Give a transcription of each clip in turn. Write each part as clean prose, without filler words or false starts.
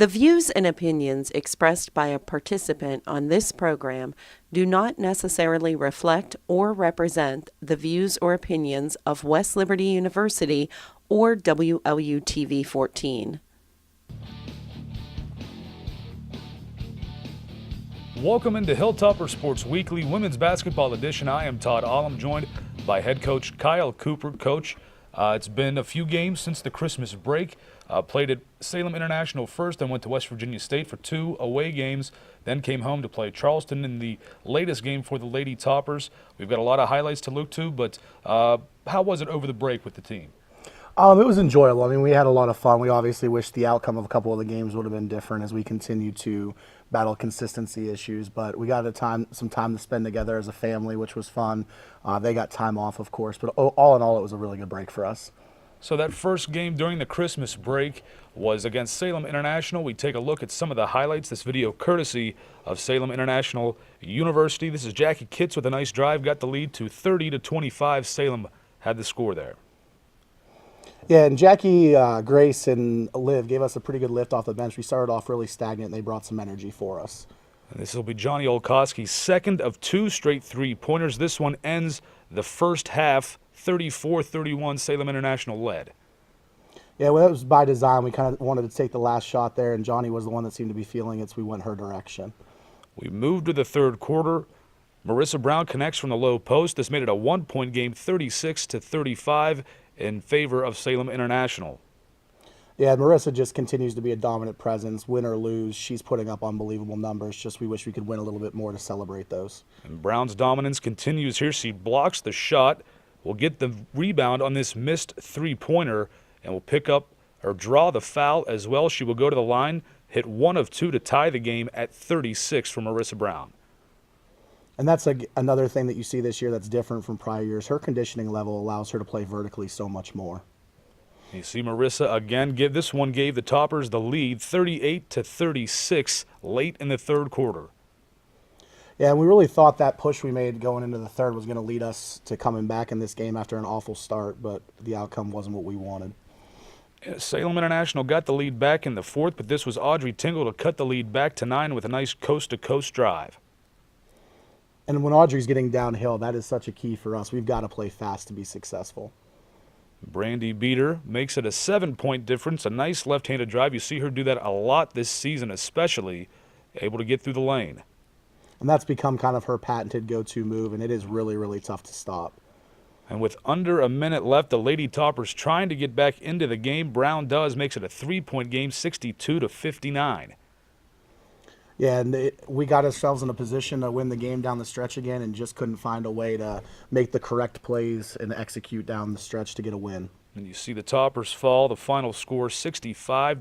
The views and opinions expressed by a participant on this program do not necessarily reflect or represent the views or opinions of West Liberty University or WLU-TV 14. Welcome into Hilltopper Sports Weekly Women's Basketball Edition. I am Todd Allum, joined by head coach Kyle Cooper. Coach, it's been a few games since the Christmas break. Played at Salem International first, then went to West Virginia State for 2 away games, then came home to play Charleston in the latest game for the Lady Toppers. We've got a lot of highlights to look to, but how was it over the break with the team? It was enjoyable. I mean, we had a lot of fun. We obviously wish the outcome of a couple of the games would have been different as we continue to battle consistency issues. But we got some time to spend together as a family, which was fun. They got time off, of course. But all in all, it was a really good break for us. So that first game during the Christmas break was against Salem International. We take a look at some of the highlights. This video courtesy of Salem International University. This is Jackie Kitts with a nice drive. Got the lead to 30-25. Salem had the score there. Yeah, and Jackie, Grace, and Liv gave us a pretty good lift off the bench. We started off really stagnant, and they brought some energy for us. And this will be Johnny Olkowski's second of 2 straight three-pointers. This one ends the first half, 34-31, Salem International led. Yeah, well, that was by design. We kind of wanted to take the last shot there, and Johnny was the one that seemed to be feeling it, so we went her direction. We moved to the third quarter. Marissa Brown connects from the low post. This made it a one-point game, 36-35. In favor of Salem International. Yeah, Marissa just continues to be a dominant presence. Win or lose, she's putting up unbelievable numbers. Just we wish we could win a little bit more to celebrate those. And Brown's dominance continues here. She blocks the shot, will get the rebound on this missed three-pointer, and will pick up or draw the foul as well. She will go to the line, hit 1 of 2 to tie the game at 36 for Marissa Brown. And that's another thing that you see this year that's different from prior years. Her conditioning level allows her to play vertically so much more. You see Marissa again. This one gave the Toppers the lead, 38-36, late in the third quarter. Yeah, and we really thought that push we made going into the third was going to lead us to coming back in this game after an awful start, but the outcome wasn't what we wanted. Salem International got the lead back in the fourth, but this was Audrey Tingle to cut the lead back to 9 with a nice coast-to-coast drive. And when Audrey's getting downhill, that is such a key for us. We've got to play fast to be successful. Brandy Beater makes it a 7-point difference. A nice left-handed drive. You see her do that a lot this season, especially able to get through the lane. And that's become kind of her patented go-to move, and it is really, really tough to stop. And with under a minute left, the Lady Toppers trying to get back into the game. Brown makes it a 3-point game, 62-59. Yeah, and we got ourselves in a position to win the game down the stretch again and just couldn't find a way to make the correct plays and execute down the stretch to get a win. And you see the Toppers fall. The final score, 65-59.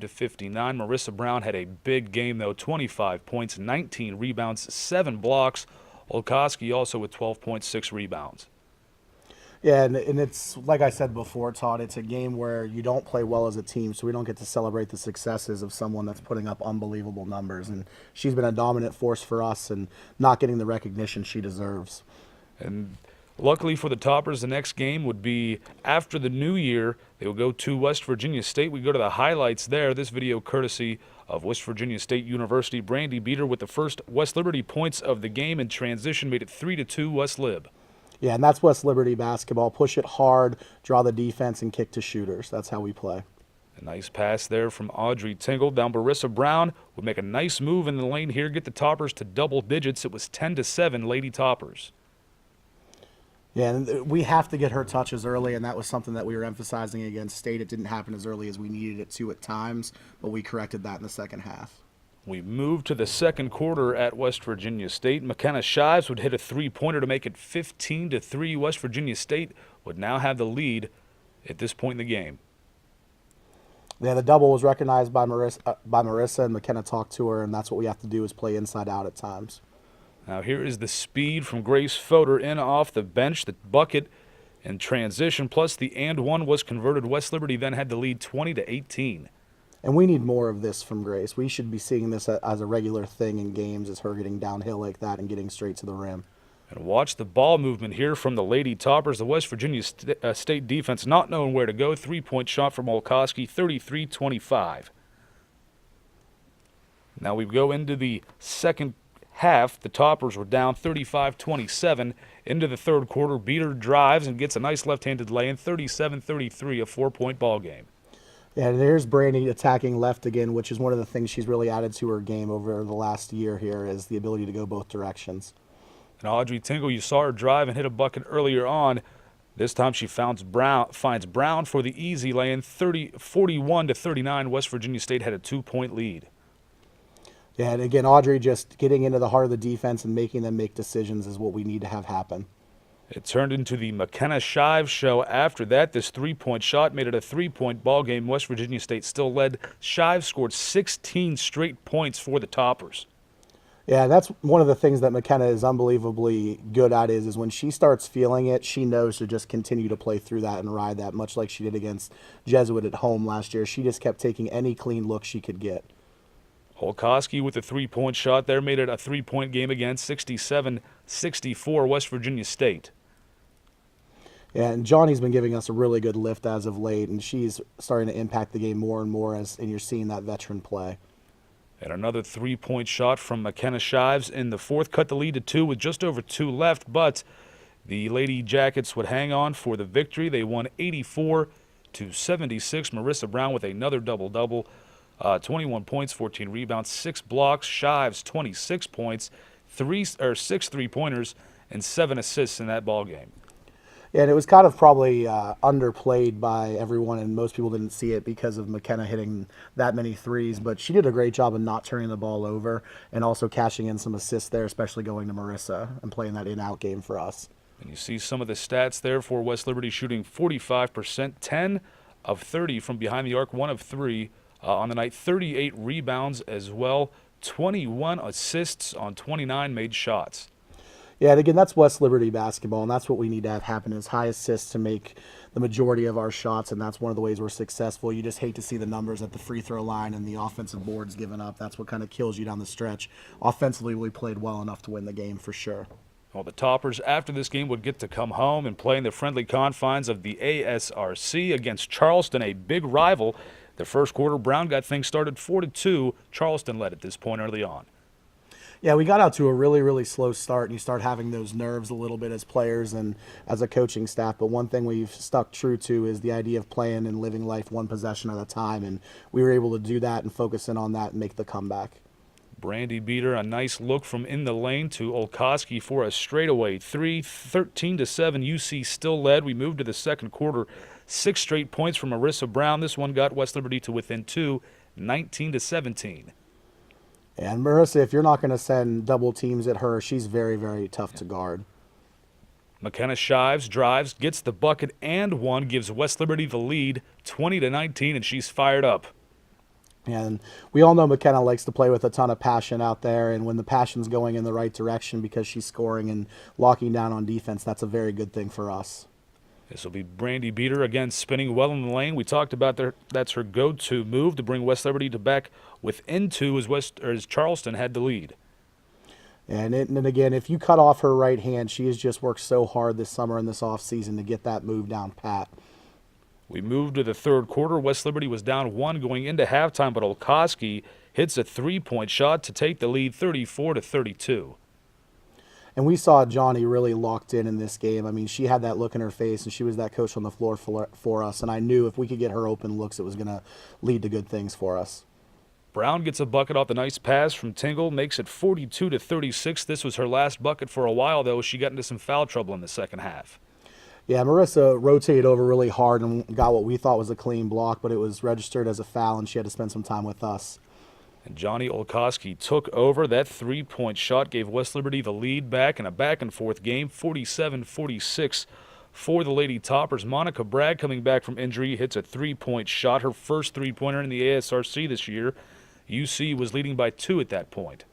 Marissa Brown had a big game, though, 25 points, 19 rebounds, 7 blocks. Olkowski also with 12.6 rebounds. Yeah, and it's like I said before, Todd, it's a game where you don't play well as a team, so we don't get to celebrate the successes of someone that's putting up unbelievable numbers. And she's been a dominant force for us and not getting the recognition she deserves. And luckily for the Toppers, the next game would be after the new year. They will go to West Virginia State. We go to the highlights there. This video courtesy of West Virginia State University. Brandy Beater with the first West Liberty points of the game in transition made it 3-2 West Lib. Yeah, and that's West Liberty basketball. Push it hard, draw the defense, and kick to shooters. That's how we play. A nice pass there from Audrey Tingle. Down Marissa Brown would make a nice move in the lane here, get the Toppers to double digits. It was 10-7 Lady Toppers. Yeah, and we have to get her touches early, and that was something that we were emphasizing against State. It didn't happen as early as we needed it to at times, but we corrected that in the second half. We moved to the second quarter at West Virginia State. McKenna Shives would hit a three-pointer to make it 15-3. West Virginia State would now have the lead at this point in the game. Yeah, the double was recognized by Marissa, and McKenna talked to her, and that's what we have to do is play inside out at times. Now here is the speed from Grace Fodor in off the bench. The bucket in transition, plus the and one was converted. West Liberty then had the lead 20-18. And we need more of this from Grace. We should be seeing this as a regular thing in games, as her getting downhill like that and getting straight to the rim. And watch the ball movement here from the Lady Toppers. The West Virginia State defense not knowing where to go. Three-point shot from Olkowski, 33-25. Now we go into the second half. The Toppers were down 35-27. Into the third quarter, Beater drives and gets a nice left-handed lay-in, 37-33, a 4-point ball game. Yeah, and there's Brandy attacking left again, which is one of the things she's really added to her game over the last year here, is the ability to go both directions. And Audrey Tingle, you saw her drive and hit a bucket earlier on. This time she finds Brown for the easy lay-in, 41-39. West Virginia State had a 2-point lead. Yeah, and again, Audrey just getting into the heart of the defense and making them make decisions is what we need to have happen. It turned into the McKenna Shives show after that. This 3-point shot made it a 3-point ball game. West Virginia State still led. Shives scored 16 straight points for the Toppers. Yeah, that's one of the things that McKenna is unbelievably good at is when she starts feeling it, she knows to just continue to play through that and ride that, much like she did against Jesuit at home last year. She just kept taking any clean look she could get. Olkowski with a 3-point shot there made it a 3-point game again, 67-64 West Virginia State. Yeah, and Johnny's been giving us a really good lift as of late, and she's starting to impact the game more and more, and you're seeing that veteran play. And another 3-point shot from McKenna Shives in the fourth, cut the lead to 2 with just over 2 left, but the Lady Jackets would hang on for the victory. They won 84-76. Marissa Brown with another double-double, 21 points, 14 rebounds, 6 blocks. Shives 26 points, 6 3-pointers, and 7 assists in that ball game. Yeah, and it was kind of probably underplayed by everyone, and most people didn't see it because of McKenna hitting that many threes. But she did a great job of not turning the ball over and also cashing in some assists there, especially going to Marissa and playing that in-out game for us. And you see some of the stats there for West Liberty, shooting 45%, 10 of 30 from behind the arc, 1 of 3 on the night, 38 rebounds as well, 21 assists on 29 made shots. Yeah, and again, that's West Liberty basketball, and that's what we need to have happen is high assists to make the majority of our shots, and that's one of the ways we're successful. You just hate to see the numbers at the free throw line and the offensive boards given up. That's what kind of kills you down the stretch. Offensively, we played well enough to win the game for sure. Well, the Toppers, after this game, would get to come home and play in the friendly confines of the ASRC against Charleston, a big rival. The first quarter, Brown got things started 4-2. Charleston led at this point early on. Yeah, we got out to a really, really slow start, and you start having those nerves a little bit as players and as a coaching staff. But one thing we've stuck true to is the idea of playing and living life one possession at a time, and we were able to do that and focus in on that and make the comeback. Brandy Beater, a nice look from in the lane to Olkowski for a straightaway 3, 13-7. UC still led. We moved to the second quarter. 6 straight points from Marissa Brown. This one got West Liberty to within 2, 19-17. And Marissa, if you're not going to send double teams at her, she's very, very tough to guard. McKenna Shives drives, gets the bucket and one, gives West Liberty the lead, 20-19, and she's fired up. And we all know McKenna likes to play with a ton of passion out there, and when the passion's going in the right direction because she's scoring and locking down on defense, that's a very good thing for us. This will be Brandy Beater again, spinning well in the lane. We talked about that's her go-to move to bring West Liberty to back within 2 as Charleston had the lead. And again, if you cut off her right hand, she has just worked so hard this summer and this offseason to get that move down pat. We moved to the third quarter. West Liberty was down 1 going into halftime, but Olkowski hits a 3-point shot to take the lead, 34-32. And we saw Johnny really locked in this game. I mean, she had that look in her face, and she was that coach on the floor for us. And I knew if we could get her open looks, it was going to lead to good things for us. Brown gets a bucket off the nice pass from Tingle, makes it 42-36. This was her last bucket for a while, though. She got into some foul trouble in the second half. Yeah, Marissa rotated over really hard and got what we thought was a clean block, but it was registered as a foul, and she had to spend some time with us. And Johnny Olkowski took over. That 3-point shot gave West Liberty the lead back in a back-and-forth game, 47-46 for the Lady Toppers. Monica Bragg, coming back from injury, hits a 3-point shot, her first 3-pointer in the ASRC this year. UC was leading by 2 at that point.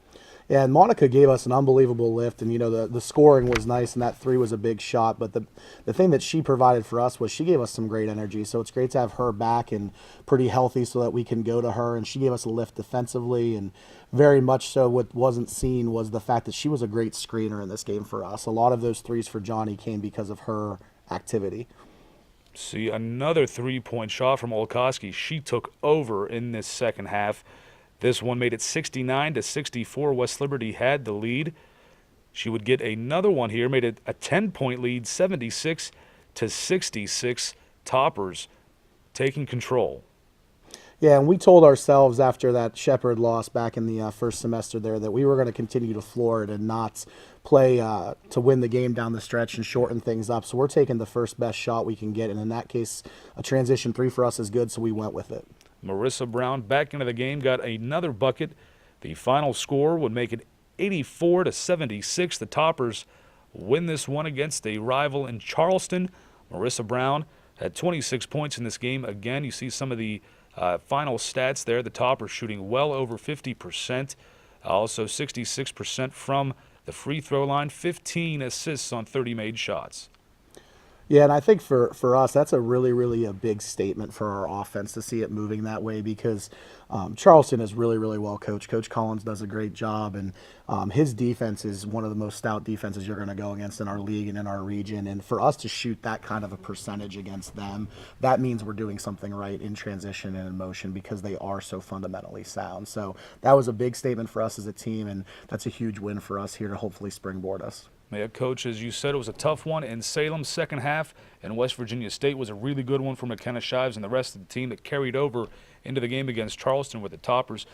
Yeah, and Monica gave us an unbelievable lift, and, you know, the scoring was nice, and that 3 was a big shot. But the thing that she provided for us was she gave us some great energy. So it's great to have her back and pretty healthy so that we can go to her. And she gave us a lift defensively, and very much so what wasn't seen was the fact that she was a great screener in this game for us. A lot of those threes for Johnny came because of her activity. See, another 3-point shot from Olkowski. She took over in this second half. This one made it 69-64. West Liberty had the lead. She would get another one here, made it a 10-point lead, 76-66. Toppers taking control. Yeah, and we told ourselves after that Shepherd loss back in the first semester there that we were going to continue to floor it and not play to win the game down the stretch and shorten things up. So we're taking the first best shot we can get, and in that case, a transition 3 for us is good, so we went with it. Marissa Brown back into the game, got another bucket. The final score would make it 84-76. The Toppers win this one against a rival in Charleston. Marissa Brown had 26 points in this game. Again, you see some of the final stats there. The Toppers shooting well over 50%. Also 66% from the free throw line. 15 assists on 30 made shots. Yeah, and I think for us, that's a really a big statement for our offense to see it moving that way because Charleston is really well coached. Coach Collins does a great job, and his defense is one of the most stout defenses you're going to go against in our league and in our region. And for us to shoot that kind of a percentage against them, that means we're doing something right in transition and in motion because they are so fundamentally sound. So that was a big statement for us as a team, and that's a huge win for us here to hopefully springboard us. Yeah, Coach, as you said, it was a tough one in Salem. Second half, and West Virginia State was a really good one for McKenna Shives and the rest of the team that carried over into the game against Charleston, where the Toppers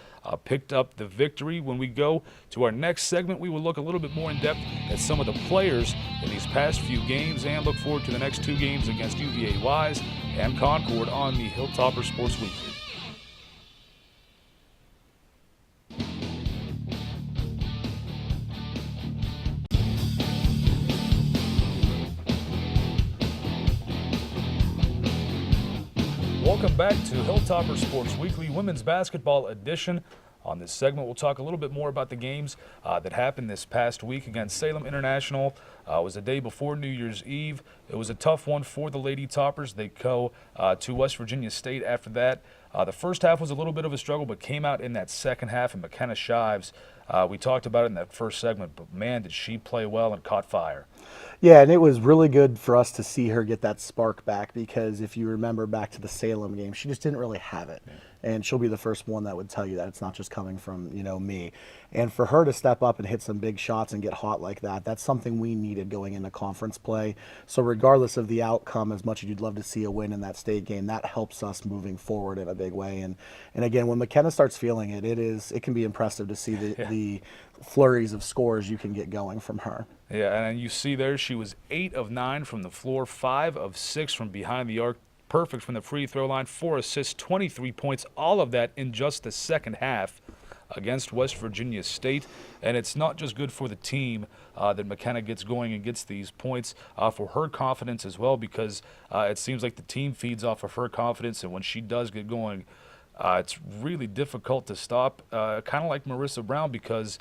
picked up the victory. When we go to our next segment, we will look a little bit more in depth at some of the players in these past few games and look forward to the next 2 games against UVA Wise and Concord on the Hilltopper Sports Weekly. Welcome back to Hilltopper Sports Weekly Women's Basketball Edition. On this segment, we'll talk a little bit more about the games that happened this past week against Salem International. It was the day before New Year's Eve. It was a tough one for the Lady Toppers. They go to West Virginia State after that. The first half was a little bit of a struggle, but came out in that second half, and McKenna Shives, we talked about it in that first segment, but man, did she play well and caught fire. Yeah, and it was really good for us to see her get that spark back because if you remember back to the Salem game, she just didn't really have it. And she'll be the first one that would tell you that it's not just coming from, me. And for her to step up and hit some big shots and get hot like that, that's something we needed going into conference play. So regardless of the outcome, as much as you'd love to see a win in that state game, that helps us moving forward in a big way. And again, when McKenna starts feeling it, it can be impressive to see the flurries of scores you can get going from her. Yeah, and you see there she was 8 of 9 from the floor, 5 of 6 from behind the arc. Perfect from the free throw line, 4 assists, 23 points, all of that in just the second half against West Virginia State. And it's not just good for the team that McKenna gets going and gets these points, for her confidence as well, because it seems like the team feeds off of her confidence, and when she does get going, it's really difficult to stop, kind of like Marissa Brown, because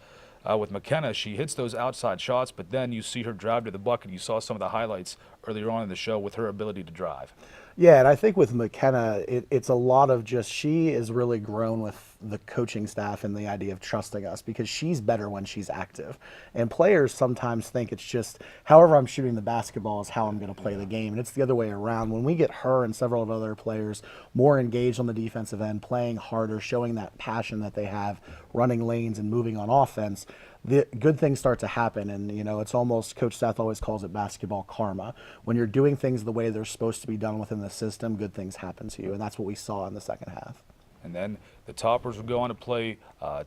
with McKenna, she hits those outside shots, but then you see her drive to the bucket. You saw some of the highlights earlier on in the show with her ability to drive. Yeah, and I think with McKenna, it's a lot of just she is really grown with the coaching staff and the idea of trusting us because she's better when she's active. And players sometimes think it's just however I'm shooting the basketball is how I'm going to play the game. And it's the other way around. When we get her and several of other players more engaged on the defensive end, playing harder, showing that passion that they have, running lanes and moving on offense, the good things start to happen. And, it's almost, Coach Seth always calls it basketball karma. When you're doing things the way they're supposed to be done within the system, good things happen to you. And that's what we saw in the second half. And then the Toppers would go on to play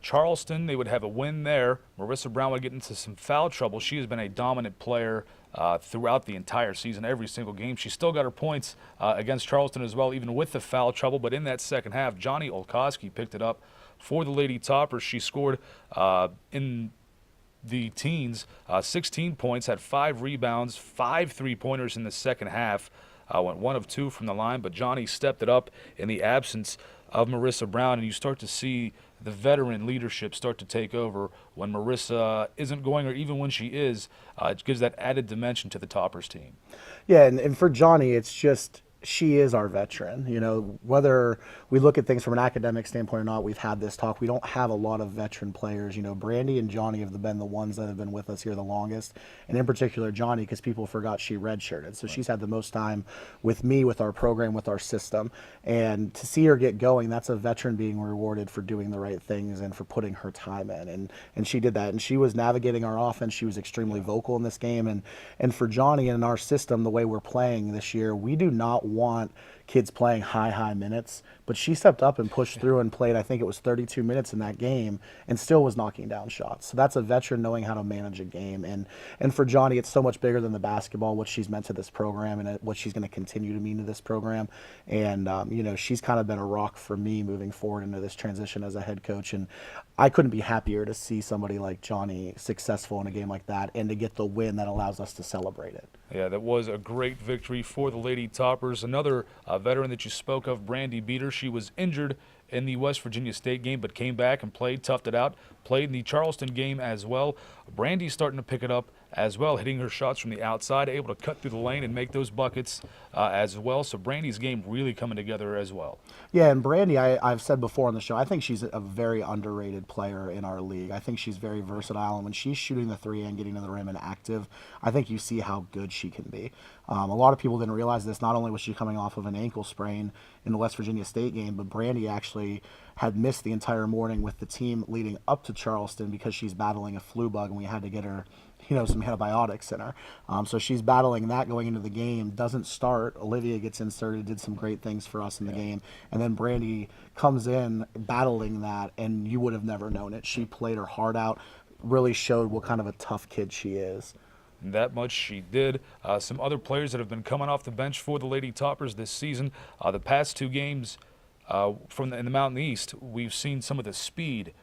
Charleston. They would have a win there. Marissa Brown would get into some foul trouble. She has been a dominant player throughout the entire season, every single game. She still got her points against Charleston as well, even with the foul trouble. But in that second half, Johnny Olkowski picked it up for the Lady Toppers. She scored in the teens, 16 points, had 5 rebounds, 5 3-pointers in the second half. Went 1 of 2 from the line, but Johnny stepped it up in the absence of Marissa Brown, and you start to see the veteran leadership start to take over when Marissa isn't going, or even when she is. It gives that added dimension to the Toppers team. Yeah, and for Johnny, it's just she is our veteran. You know, whether we look at things from an academic standpoint or not, we've had this talk. We don't have a lot of veteran players. You know, Brandy and Johnny have been the ones that have been with us here the longest, and in particular Johnny, because people forgot she redshirted. So she's had the most time with me, with our program, with our system, and to see her get going, that's a veteran being rewarded for doing the right things and for putting her time in. And she did that, and she was navigating our offense. She was extremely vocal in this game, and for Johnny and in our system, the way we're playing this year, we do not want kids playing high minutes, but she stepped up and pushed through and played, I think it was 32 minutes in that game, and still was knocking down shots. So that's a veteran knowing how to manage a game. And for Johnny, it's so much bigger than the basketball, what she's meant to this program and what she's going to continue to mean to this program. And, you know, she's kind of been a rock for me moving forward into this transition as a head coach. And I couldn't be happier to see somebody like Johnny successful in a game like that and to get the win that allows us to celebrate it. Yeah, that was a great victory for the Lady Toppers. Another veteran that you spoke of, Brandy Beater, she was injured in the West Virginia State game, but came back and played, toughed it out, played in the Charleston game as well. Brandy's starting to pick it up as well, hitting her shots from the outside, able to cut through the lane and make those buckets as well. So Brandy's game really coming together as well. Yeah, and Brandy, I've said before on the show, I think she's a very underrated player in our league. I think she's very versatile, and when she's shooting the three and getting to the rim and active, I think you see how good she can be. A lot of people didn't realize this. Not only was she coming off of an ankle sprain in the West Virginia State game, but Brandy actually had missed the entire morning with the team leading up to Charleston because she's battling a flu bug, and we had to get her, you know, some antibiotics in her. So she's battling that going into the game, doesn't start. Olivia gets inserted, did some great things for us in the game. And then Brandy comes in battling that, and you would have never known it. She played her heart out, really showed what kind of a tough kid she is. That much she did. Some other players that have been coming off the bench for the Lady Toppers this season. The past two games in the Mountain East, we've seen some of the speed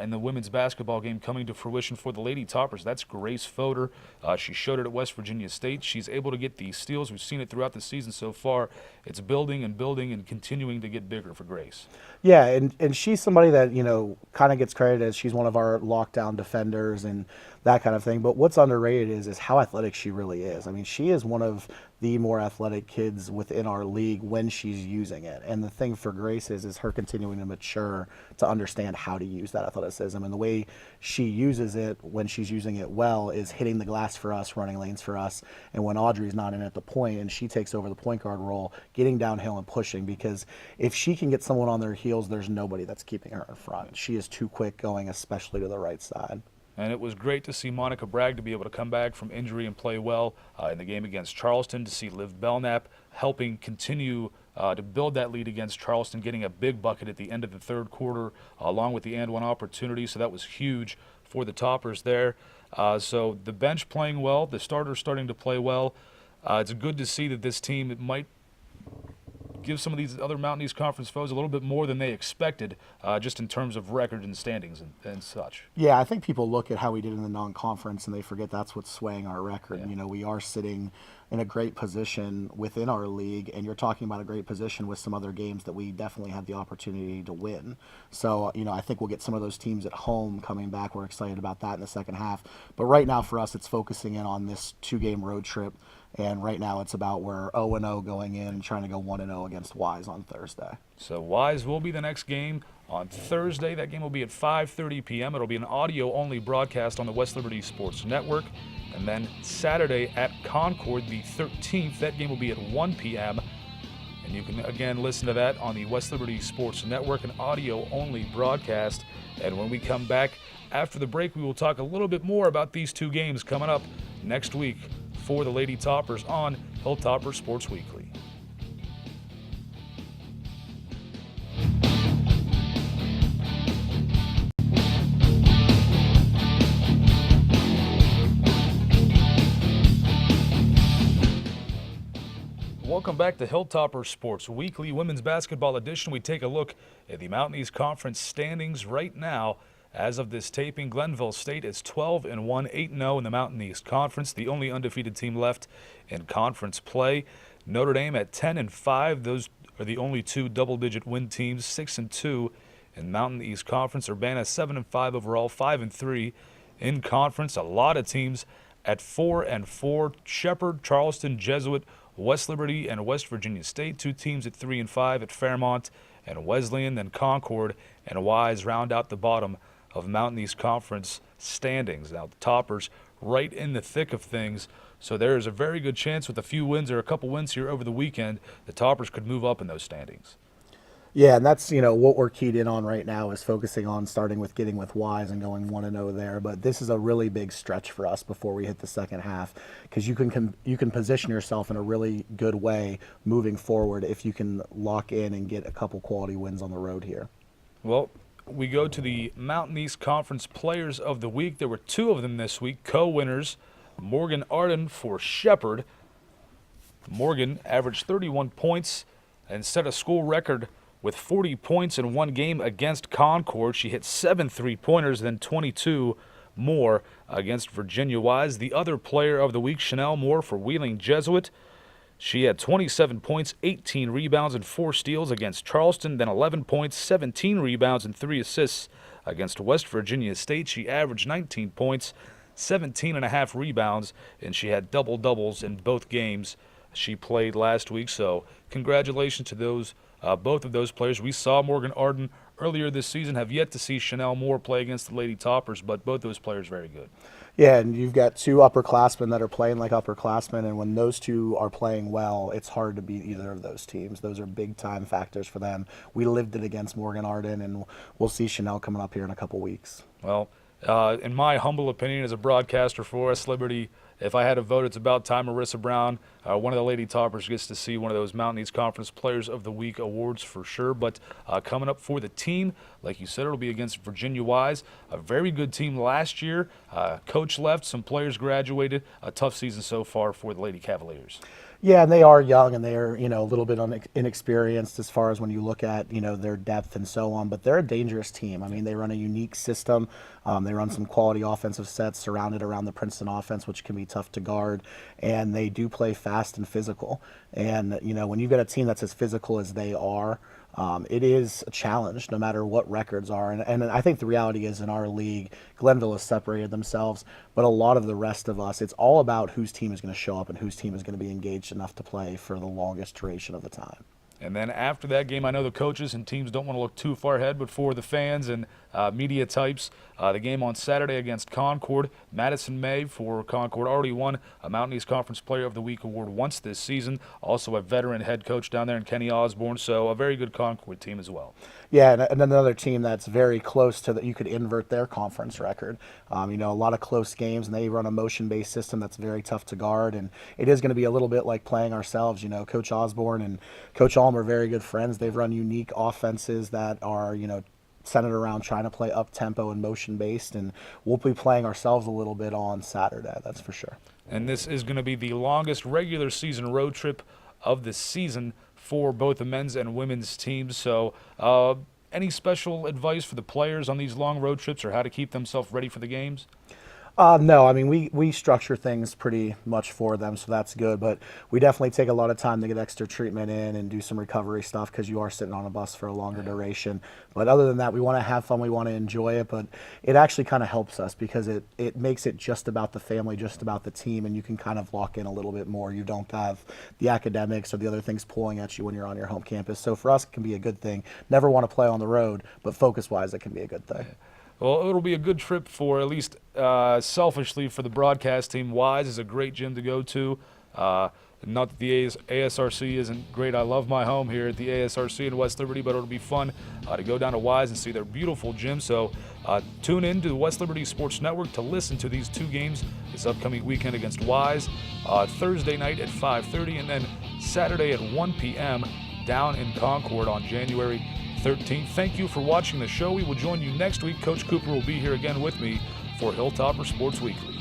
in the women's basketball game coming to fruition for the Lady Toppers. That's Grace Fodor. She showed it at West Virginia State. She's able to get these steals. We've seen it throughout the season so far. It's building and continuing to get bigger for Grace. Yeah, and she's somebody that, you know, kind of gets credited as she's one of our lockdown defenders and that kind of thing. But what's underrated is how athletic she really is. I mean, she is one of the more athletic kids within our league when she's using it. And the thing for Grace is her continuing to mature to understand how to use that athleticism. And the way she uses it when she's using it well is hitting the glass for us, running lanes for us. And when Audrey's not in at the point and she takes over the point guard role, getting downhill and pushing, because if she can get someone on their heels, there's nobody that's keeping her in front. She is too quick going, especially to the right side. And it was great to see Monica Bragg to be able to come back from injury and play well in the game against Charleston, to see Liv Belknap helping continue to build that lead against Charleston, getting a big bucket at the end of the third quarter along with the and one opportunity. So that was huge for the Toppers there. So the bench playing well, the starters starting to play well. It's good to see that this team might give some of these other Mountain East Conference foes a little bit more than they expected, just in terms of record and standings and such. Yeah, I think people look at how we did in the non-conference and they forget that's what's swaying our record. Yeah. You know, we are sitting in a great position within our league, and you're talking about a great position with some other games that we definitely had the opportunity to win. So, you know, I think we'll get some of those teams at home coming back. We're excited about that in the second half. But right now for us, it's focusing in on this 2-game road trip. And right now it's about we're 0-0 going in and trying to go 1-0 against Wise on Thursday. So Wise will be the next game on Thursday. That game will be at 5:30 p.m. It'll be an audio-only broadcast on the West Liberty Sports Network. And then Saturday at Concord, the 13th, that game will be at 1 p.m. And you can, again, listen to that on the West Liberty Sports Network, an audio-only broadcast. And when we come back after the break, we will talk a little bit more about these two games coming up next week for the Lady Toppers on Hilltopper Sports Weekly. Welcome back to Hilltopper Sports Weekly, Women's Basketball Edition. We take a look at the Mountain East Conference standings right now. As of this taping, Glenville State is 12-1, 8-0 in the Mountain East Conference, the only undefeated team left in conference play. Notre Dame at 10-5. Those are the only two double-digit win teams, 6-2 in Mountain East Conference. Urbana 7-5 overall, 5-3 in conference. A lot of teams at 4-4. Shepherd, Charleston, Jesuit, West Liberty and West Virginia State, 2 teams at 3 and 5 at Fairmont and Wesleyan. Then Concord and Wise round out the bottom of Mountain East Conference standings. Now the Toppers right in the thick of things, so there is a very good chance with a few wins or a couple wins here over the weekend, the Toppers could move up in those standings. Yeah, and that's, what we're keyed in on right now is focusing on starting with getting with Wise and going 1-0 there. But this is a really big stretch for us before we hit the second half, because you can position yourself in a really good way moving forward if you can lock in and get a couple quality wins on the road here. Well, we go to the Mountain East Conference Players of the Week. There were 2 of them this week, co-winners. Morgan Arden for Shepherd. Morgan averaged 31 points and set a school record with 40 points in one game against Concord. She hit 7 3-pointers, then 22 more against Virginia Wise. The other player of the week, Chanel Moore for Wheeling Jesuit. She had 27 points, 18 rebounds, and 4 steals against Charleston, then 11 points, 17 rebounds, and 3 assists against West Virginia State. She averaged 19 points, 17.5 rebounds, and she had double-doubles in both games she played last week. So congratulations to those both of those players. We saw Morgan Arden earlier this season, have yet to see Chanel Moore play against the Lady Toppers, but both those players very good. Yeah, and you've got 2 upperclassmen that are playing like upperclassmen, and when those 2 are playing well, it's hard to beat either of those teams. Those are big-time factors for them. We lived it against Morgan Arden, and we'll see Chanel coming up here in a couple weeks. Well, in my humble opinion as a broadcaster for West Liberty, if I had to vote, it's about time Marissa Brown, one of the Lady Toppers, gets to see one of those Mountain East Conference Players of the Week awards for sure. But coming up for the team, like you said, it'll be against Virginia Wise, a very good team last year. Coach left, some players graduated. A tough season so far for the Lady Cavaliers. Yeah, and they are young, and they are, a little bit inexperienced as far as when you look at, their depth and so on. But they're a dangerous team. I mean, they run a unique system. They run some quality offensive sets surrounded around the Princeton offense, which can be tough to guard. And they do play fast and physical. And, when you've got a team that's as physical as they are, it is a challenge no matter what records are. And I think the reality is in our league, Glenville has separated themselves, but a lot of the rest of us, it's all about whose team is going to show up and whose team is going to be engaged enough to play for the longest duration of the time. And then after that game, I know the coaches and teams don't want to look too far ahead, but for the fans and media types, the game on Saturday against Concord, Madison May for Concord already won a Mountain East Conference Player of the Week award once this season. Also a veteran head coach down there in Kenny Osborne, so a very good Concord team as well. Yeah, and another team that's very close to that, you could invert their conference record. A lot of close games, and they run a motion-based system that's very tough to guard, and it is going to be a little bit like playing ourselves. Coach Osborne and Coach Alm are very good friends. They've run unique offenses that are, centered around trying to play up-tempo and motion-based, and we'll be playing ourselves a little bit on Saturday, that's for sure. And this is going to be the longest regular season road trip of the season for both the men's and women's teams. So any special advice for the players on these long road trips or how to keep themselves ready for the games? No, I mean, we structure things pretty much for them, so that's good. But we definitely take a lot of time to get extra treatment in and do some recovery stuff because you are sitting on a bus for a longer duration. But other than that, we want to have fun. We want to enjoy it. But it actually kind of helps us because it makes it just about the family, just about the team, and you can kind of lock in a little bit more. You don't have the academics or the other things pulling at you when you're on your home campus. So for us, it can be a good thing. Never want to play on the road, but focus-wise, it can be a good thing. Well, it'll be a good trip for, at least selfishly, for the broadcast team. Wise is a great gym to go to. Not that the ASRC isn't great. I love my home here at the ASRC in West Liberty, but it'll be fun to go down to Wise and see their beautiful gym. So tune in to the West Liberty Sports Network to listen to these 2 games this upcoming weekend against Wise. Thursday night at 5:30 and then Saturday at 1 p.m. down in Concord on January 13th. Thank you for watching the show. We will join you next week. Coach Cooper will be here again with me for Hilltopper Sports Weekly.